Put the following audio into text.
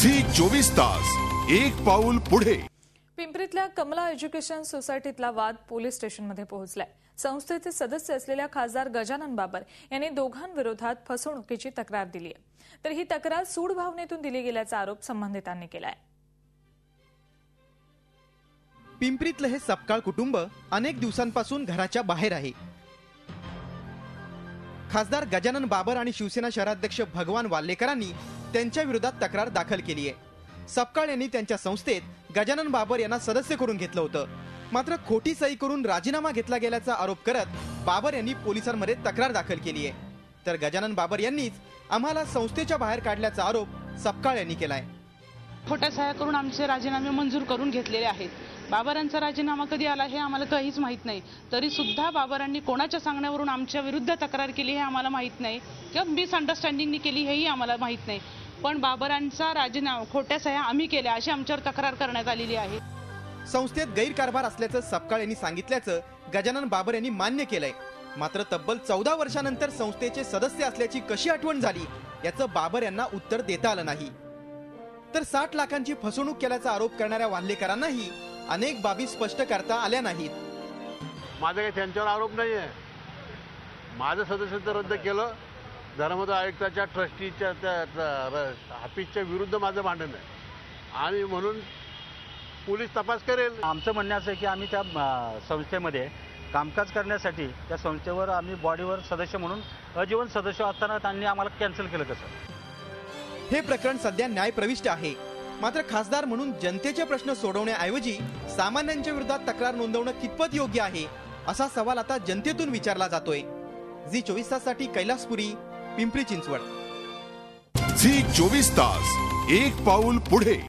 Zee 24 तास एक पाऊल पुढे। पिंपरीतल्या कमला एज्युकेशन सोसायटीतला वाद पोलीस स्टेशनमध्ये पोहोचलाय। संस्थेचे सदस्य असलेल्या खासदार गजानन बाबर यांनी दोघांविरोधात फसवणुकीची तक्रार दिली आहे। तर ही तक्रार सूड भावनेतून दिली गेल्याचा आरोप संबंधितांनी केलाय। पिंपरीतलं हे सपकाळ कुटुंब अनेक दिवसांपासून घराच्या बाहेर आहे। खासदार गजानन बाबर आणि शिवसेना शहराध्यक्ष भगवान वाल्लेकरांनी त्यांच्या विरोधात तक्रार दाखल केली आहे। सपकाळ यांनी त्यांच्या संस्थेत गजानन बाबर यांना सदस्य करून घेतलं होतं, मात्र खोटी सही करून राजीनामा घेतला गेल्याचा आरोप करत बाबर यांनी पोलिसांमध्ये तक्रार दाखल केली आहे। तर गजानन बाबर यांनीच आम्हाला संस्थेच्या बाहेर काढल्याचा आरोप सपकाळ यांनी केलाय। खोट्या सह्या करून आमचे राजीनामे मंजूर करून घेतलेले आहेत। बाबरांचा राजीनामा कधी आला हे आम्हाला काहीच माहित नाही, तरी सुद्धा बाबरांनी कोणाच्या सांगण्यावरून आमच्या विरुद्ध तक्रार केली हे आम्हाला माहित नाही किंवा मिसअंडरस्टँडिंगनी केली हेही आम्हाला माहित नाही। पण बाबरांचा राजीनामा खोट्या सह्या आम्ही केल्या अशी आमच्यावर तक्रार करण्यात आलेली आहे। संस्थेत गैरकारभार असल्याचं सपकाळ यांनी सांगितल्याचं गजानन बाबर यांनी मान्य केलंय, मात्र तब्बल 14 वर्षांनंतर संस्थेचे सदस्य असल्याची कशी आठवण झाली याचं बाबर यांना उत्तर देता आलं नाही। तर 60 लाखांची फसवणूक केल्याचा आरोप करणाऱ्या वाल्लेकरांनाही अनेक बाबी स्पष्ट करता आल्या नाहीत। माझं काही त्यांच्यावर आरोप नाहीये। माझं सदस्यत्व रद्द केलं, धर्मदाय आयुक्ताच्या ट्रस्टीच्या ऑफिसच्या विरुद्ध माझं भांडण आहे आणि म्हणून पोलीस तपास करेल। आमचं म्हणणं असं आहे की आम्ही त्या संस्थेमध्ये कामकाज करण्यासाठी त्या संस्थेवर आम्ही बॉडीवर सदस्य म्हणून अजीवन सदस्य असताना त्यांनी आम्हाला कॅन्सल केलं कसं? हे प्रकरण सध्या न्यायप्रविष्ट आहे, मात्र खासदार म्हणून जनतेचे प्रश्न सोडवण्याऐवजी सामान्यांच्या विरोधात तक्रार नोंदवणं कितपत योग्य आहे असा सवाल आता जनतेतून विचारला जातोय। झी 24 ताससाठी कैलासपुरी, पिंपरी चिंचवड। झी 24 तास एक पाऊल पुढे।